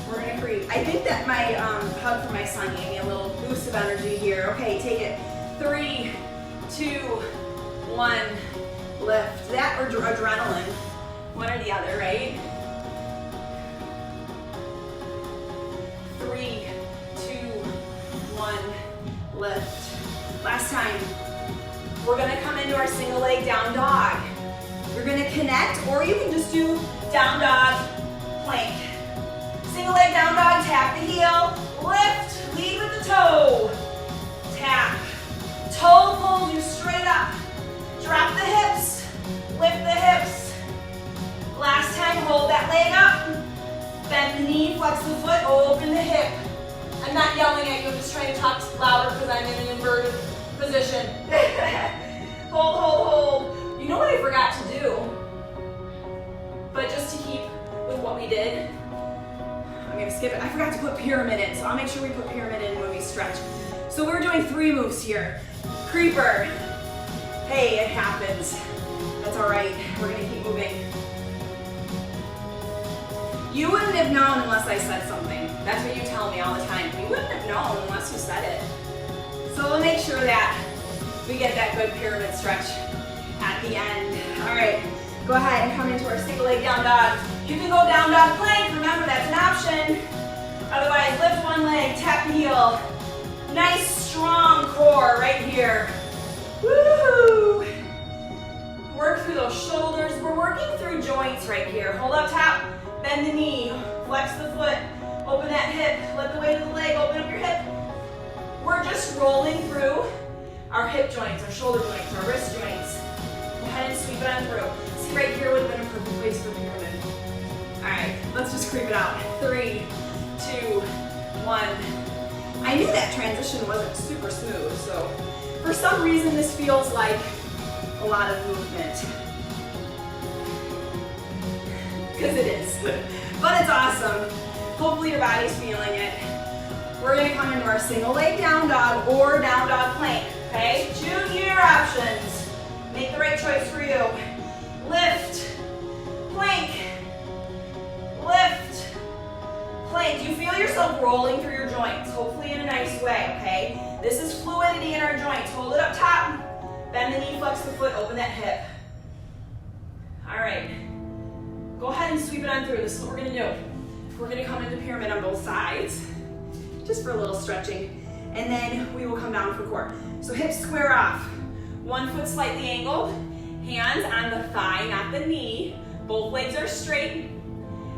We're gonna creep. I think that my hug from my son gave me a little boost of energy here. Okay, take it. 3, 2, 1, lift. That or adrenaline, one or the other, right? 3, 2, 1, lift. Last time. We're gonna come into our single leg down dog. You're gonna connect, or you can just do down dog, plank. Single leg down dog, tap the heel, lift, lead with the toe. Tap. Toe pulls you straight up. Drop the hips, lift the hips. Last time, hold that leg up. Bend the knee, flex the foot, open the hip. I'm not yelling at you, I'm just trying to talk louder because I'm in an inverted position. Hold, hold, hold. You know what I forgot to do? But just to keep with what we did, I'm gonna skip it. I forgot to put pyramid in, so I'll make sure we put pyramid in when we stretch. So we're doing 3 moves here. Creeper. Hey, it happens. That's all right. We're gonna keep moving. You wouldn't have known unless I said something. That's what you tell me all the time. You wouldn't have known unless you said it. So we'll make sure that we get that good pyramid stretch at the end. All right, go ahead and come into our single leg down dog. You can go down dog plank, remember that's an option. Otherwise, lift one leg, tap the heel. Nice strong core right here. Woo! Work through those shoulders. We're working through joints right here. Hold up top, bend the knee, flex the foot, open that hip, let the weight of the leg open up your hip. We're just rolling through our hip joints, our shoulder joints, our wrist joints. Go ahead and sweep it on through. See, right here would have been a perfect place for pyramid. All right, let's just creep it out. 3, 2, 1. I knew that transition wasn't super smooth, so for some reason this feels like a lot of movement. Because it is, but it's awesome. Hopefully your body's feeling it. We're gonna come into our single leg down dog or down dog plank, okay? Choose your options. Make the right choice for you. Lift, plank, lift, plank. You feel yourself rolling through your joints, hopefully in a nice way, okay? This is fluidity in our joints. Hold it up top, bend the knee, flex the foot, open that hip. All right, go ahead and sweep it on through. This is what we're gonna do. We're gonna come into pyramid on both sides, just for a little stretching, and then we will come down for core. So hips square off, one foot slightly angled, hands on the thigh, not the knee. Both legs are straight,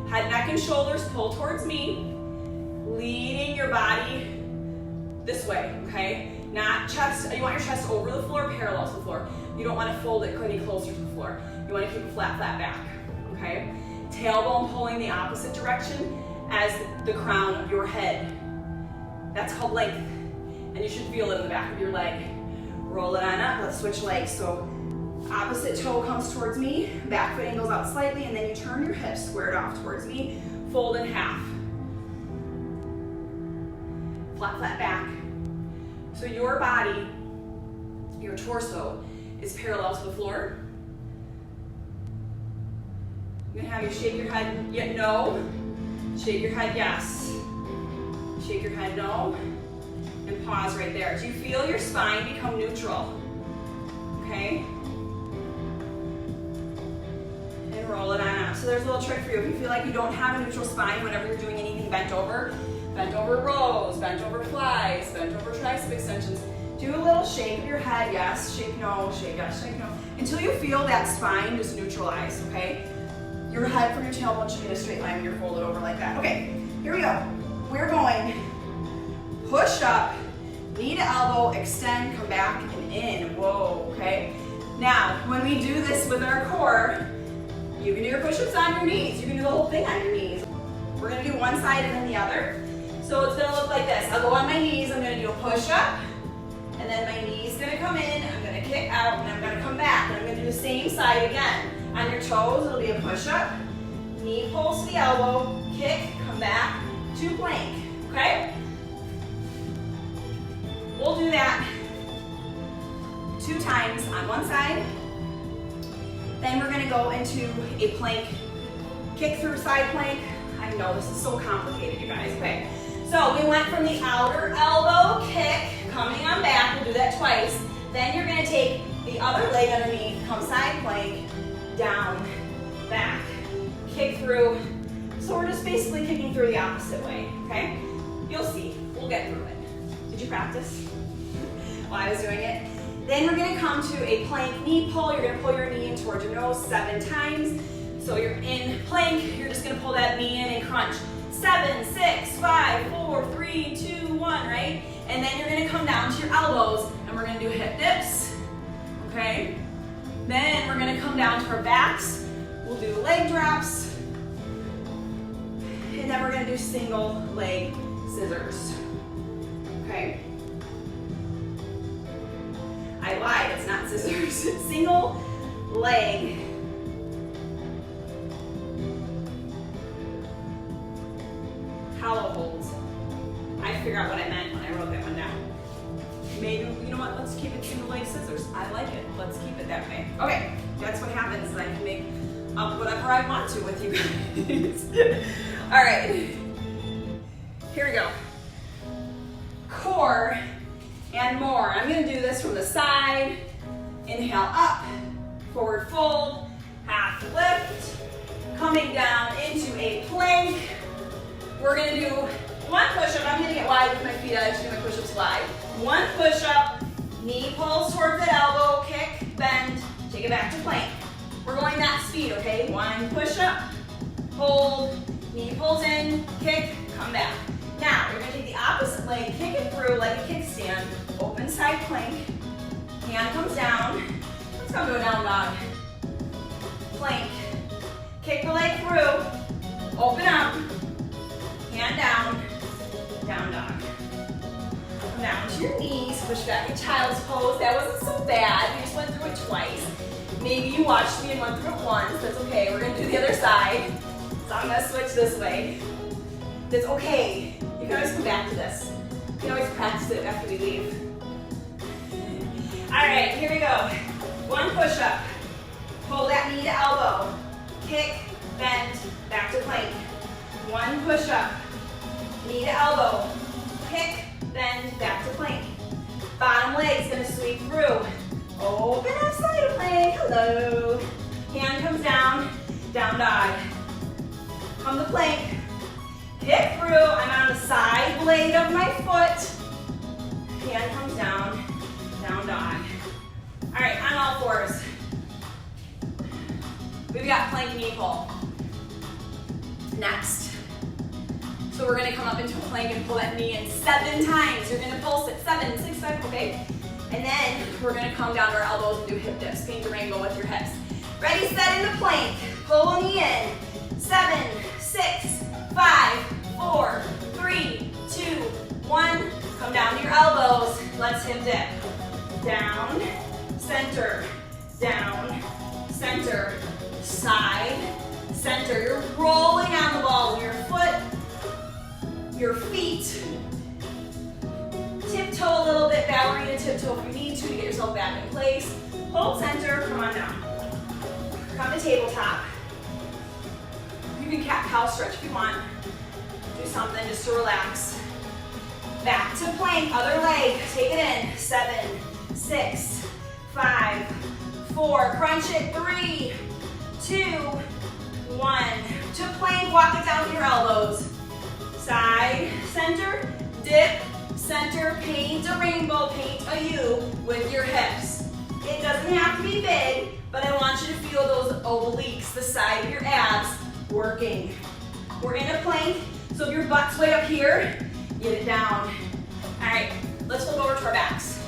head, neck, and shoulders pull towards me, leading your body this way, okay? Not chest, you want your chest over the floor, parallel to the floor. You don't want to fold it any closer to the floor. You want to keep it flat, flat back, okay? Tailbone pulling the opposite direction as the crown of your head. That's called length, and you should feel it in the back of your leg. Roll it on up, let's switch legs. So opposite toe comes towards me, back foot angles out slightly, and then you turn your hips squared off towards me, fold in half. Flat, flat back. So your body, your torso, is parallel to the floor. I'm gonna have you shake your head, yet no. Shake your head, yes. Shake your head, no. And pause right there. Do you feel your spine become neutral? Okay? And roll it on up. So there's a little trick for you. If you feel like you don't have a neutral spine whenever you're doing anything bent over rows, bent over flies, bent over tricep extensions, do a little shake of your head, yes, shake no, shake yes, shake no. Until you feel that spine just neutralize, okay? Your head from your tailbone should be in a straight line when you're folded over like that. Okay, here we go. We're going push up, knee to elbow, extend, come back and in. Whoa, okay? Now, when we do this with our core, you can do your push-ups on your knees. You can do the whole thing on your knees. We're gonna do one side and then the other. So it's gonna look like this. I'll go on my knees, I'm gonna do a push-up, and then my knee's gonna come in, I'm gonna kick out, and I'm gonna come back, and I'm gonna do the same side again. On your toes, it'll be a push-up, knee pulls to the elbow, kick, come back to plank, okay? We'll do that 2 times on one side. Then we're gonna go into a plank, kick through side plank. I know this is so complicated, you guys, okay? So we went from the outer elbow kick, coming on back, we'll do that twice. Then you're gonna take the other leg underneath, come side plank, down, back, kick through. So we're just basically kicking through the opposite way, okay? You'll see, we'll get through it. Did you practice while I was doing it? Then we're gonna come to a plank knee pull. You're gonna pull your knee in towards your nose 7 times. So you're in plank, you're just gonna pull that knee in and crunch. 7, 6, 5, 4, 3, 2, 1, right? And then you're gonna come down to your elbows and we're gonna do hip dips, okay? Then we're gonna come down to our backs. We'll do leg drops. And then we're gonna do single leg scissors, okay? I lied, it's not scissors, it's single leg. Hollow holds. I figured out what I meant when I wrote that one down. Maybe, you know what, let's keep it single leg scissors. I like it, let's keep it that way. Okay, that's what happens, is I can make up whatever I want to with you guys. All right, here we go. Core and more. I'm gonna do this from the side. Inhale up, forward fold, half lift, coming down into a plank. We're gonna do 1 push-up. I'm gonna get wide with my feet. I actually do my push-ups wide. 1 push-up, knee pulls towards the elbow, kick, bend, take it back to plank. We're going that speed, okay? 1 push-up, hold, knee pulls in, kick, come back. Now, you're gonna take the opposite leg, kick it through like a kickstand, open side plank, hand comes down. Let's go to a down dog. Plank, kick the leg through, open up, hand down, down dog. Come down to your knees, push back in child's pose. That wasn't so bad, we just went through it twice. Maybe you watched me and went through it once, that's okay. We're gonna do the other side. So I'm gonna switch this way. That's okay. You can always come back to this. You can always practice it after we leave. All right, here we go. 1 push-up. Pull that knee to elbow. Kick, bend, back to plank. 1 push-up. Knee to elbow. Kick, bend, back to plank. Bottom leg's gonna sweep through. Open up side plank. Hello. Hand comes down, down dog. Come to plank. Kick through. I'm on the side blade of my foot. Hand comes down, down dog. All right, on all fours. We've got plank knee pull. Next. So we're gonna come up into a plank and pull that knee in 7 times. You're gonna pulse it, 7, 6, 5, okay? And then we're gonna come down to our elbows and do hip dips. Paint the rainbow with your hips. Ready, set, into plank. Pull a knee in. 7, 6, 5, 4, 3, 2, 1. Come down to your elbows. Let's hip dip. Down, center, down, center, side, center. You're rolling on the ball with your foot, your feet. Tiptoe a little bit, ballerina tiptoe if you need to get yourself back in place. Hold center, come on down. Come to tabletop. You can cat-cow stretch if you want. Do something just to relax. Back to plank, other leg, take it in. 7, 6, 5, 4, crunch it, 3, 2, 1. To plank, walk it down to your elbows. Side, center, dip, center, paint a rainbow, paint a U with your hips. It doesn't have to be big, but I want you to feel those obliques, the side of your abs, working. We're in a plank, so if your butt's way up here, get it down. All right, let's flip over to our backs.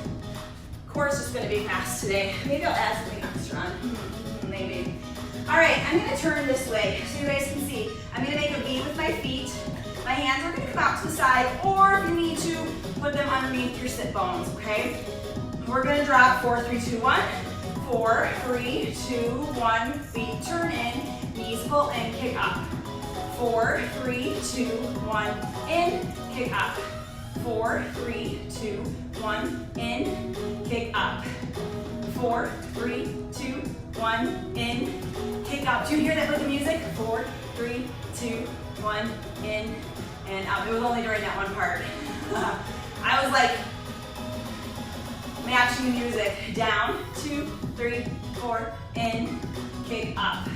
Core is just gonna be fast today. Maybe I'll add something extra on, maybe. All right, I'm gonna turn this way so you guys can see. I'm gonna make a V with my feet. My hands are gonna come out to the side, or if you need to, put them underneath your sit bones, okay? We're gonna drop 4, 3, 2, 1. 4, 3, 2, 1. Feet turn in, knees pull in, kick up. 4, 3, 2, 1. In, kick up. 4, 3, 2, 1. In, kick up. 4, 3, 2, 1. In, kick up. Do you hear that with the music? 4, 3, 2, 1. In and out. It was only during that one part. I was like matching the music. Down, 2, 3, 4, in, kick up.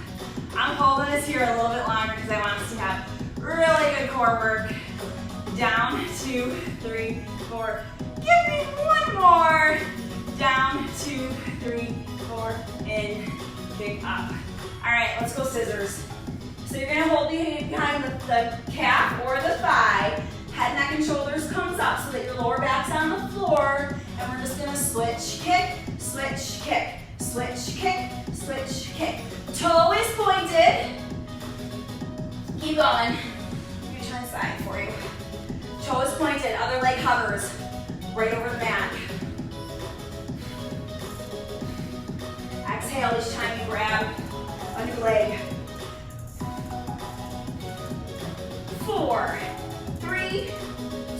I'm holding this here a little bit longer because I want us to have really good core work. Down, 2, 3, 4. Give me one more. Down, 2, 3, 4, in, kick up. All right, let's go scissors. So you're gonna hold behind the calf or the thigh. Head, neck, and shoulders comes up so that your lower back's on the floor. And we're just gonna switch, kick, switch, kick, switch, kick, switch, kick. Toe is pointed. Keep going. Let me turn side for you. Toe is pointed, other leg hovers right over the mat. Exhale each time you grab a new leg. 4, 3,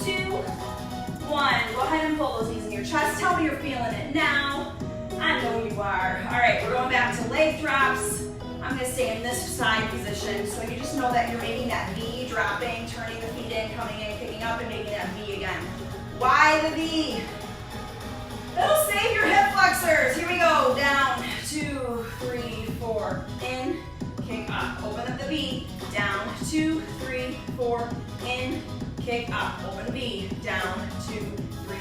2, 1. Go ahead and pull those knees in your chest. Tell me you're feeling it now. I know you are. All right, we're going back to leg drops. I'm gonna stay in this side position. So you just know that you're making that V, dropping, turning the feet in, coming in, kicking up, and making that V again. Why the V? It'll save your hip flexors. Here we go. Down, 2, 3, 4. In, kick up. Open up the V. Down, 2, 3, 4. In, kick up. Open the V. Down, 2, 3,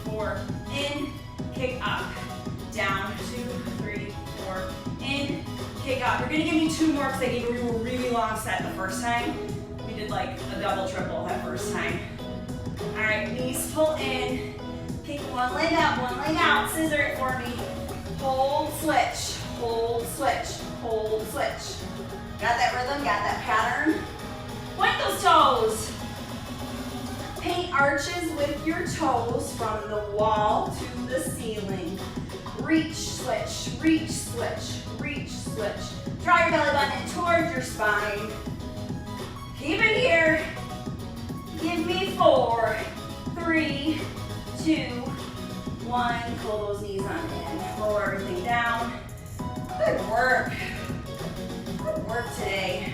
4. In, kick up. Down, 2, 3, 4. In, kick up. You're gonna give me 2 more because I gave you a really long set the first time. We did like a double, triple that first time. All right, knees pull in. Kick one leg up, one leg out. Scissor it for me. Hold, switch, hold, switch, hold, switch. Got that rhythm, got that pattern. Point those toes. Paint arches with your toes from the wall to the ceiling. Reach, switch, reach, switch, reach, switch. Draw your belly button in towards your spine. Keep it here. Give me 4, 3, 2, 1. Pull those knees on in. Lower everything down. Good work. Good work today.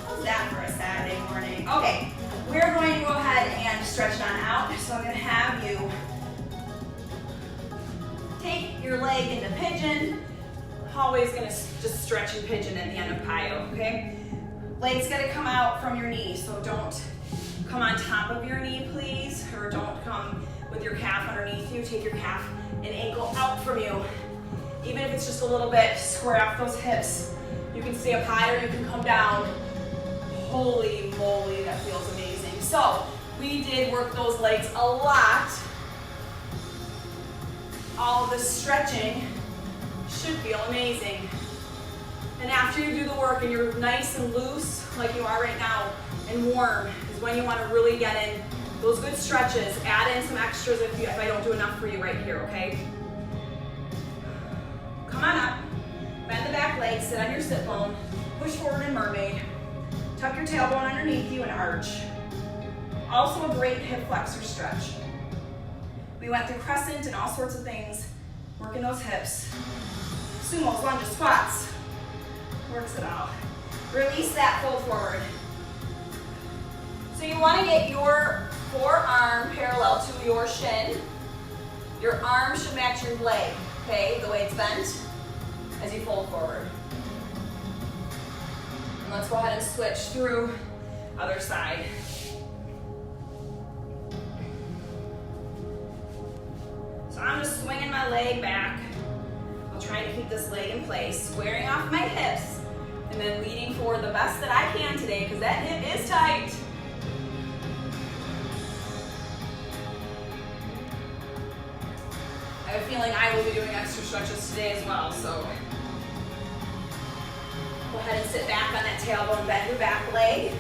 How's that for a Saturday morning? Okay, we're going to go ahead and stretch it on out. So I'm going to have you take your leg into pigeon. Always going to just stretch and pigeon at the end of Piyo, okay? Leg's going to come out from your knee, so don't come on top of your knee, please, or don't come with your calf underneath you. Take your calf and ankle out from you. Even if it's just a little bit, square off those hips. You can stay up high or you can come down. Holy moly, that feels amazing. So we did work those legs a lot. All of the stretching should feel amazing. And after you do the work and you're nice and loose, like you are right now, and warm, is when you want to really get in those good stretches. Add in some extras if I don't do enough for you right here, okay? Come on up, bend the back leg, sit on your sit bone, push forward in mermaid, tuck your tailbone underneath you and arch. Also a great hip flexor stretch. We went through crescent and all sorts of things, working those hips. Sumos, lunges, squats, works it all. Release that, fold forward. So you want to get your forearm parallel to your shin. Your arm should match your leg, okay, the way it's bent as you fold forward. And let's go ahead and switch through other side. So I'm just swinging my leg back. trying to keep this leg in place, squaring off my hips, and then leaning forward the best that I can today because that hip is tight. I have a feeling I will be doing extra stretches today as well, so go ahead and sit back on that tailbone, bend your back leg.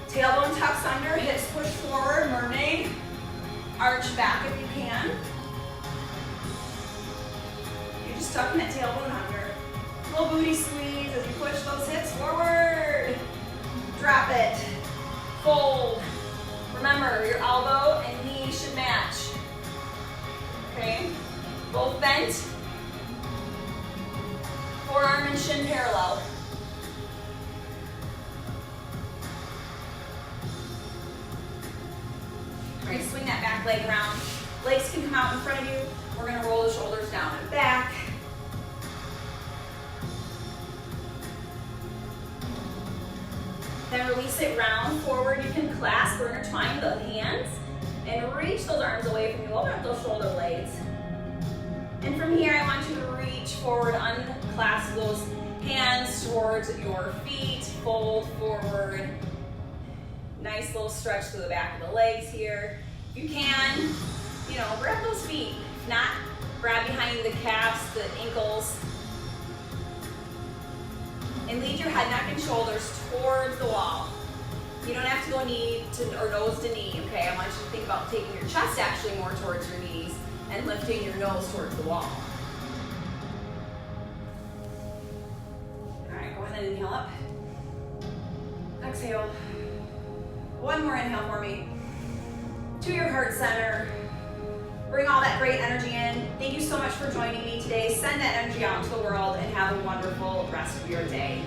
Tailbone tucks under, hips push forward, mermaid. Arch back if you can. You're just tucking that tailbone under. Little booty squeeze as you push those hips forward. Drop it. Fold. Remember, your elbow and knee should match. Okay? Both bent. Forearm and shin parallel. All right, swing that back leg around. Legs can come out in front of you. We're gonna roll the shoulders down and back. Then release it round, forward. You can clasp or intertwine the hands and reach those arms away from you. Open up those shoulder blades. And from here, I want you to reach forward, unclasp those hands towards your feet, fold forward. Nice little stretch to the back of the legs here. If you can, grab those feet. If not, grab behind the calves, the ankles. And lead your head, neck, and shoulders towards the wall. You don't have to go knee to or nose to knee, okay? I want you to think about taking your chest actually more towards your knees and lifting your nose towards the wall. All right, go ahead and inhale up. Exhale. One more inhale for me. To your heart center. Bring all that great energy in. Thank you so much for joining me today. Send that energy out into the world and have a wonderful rest of your day.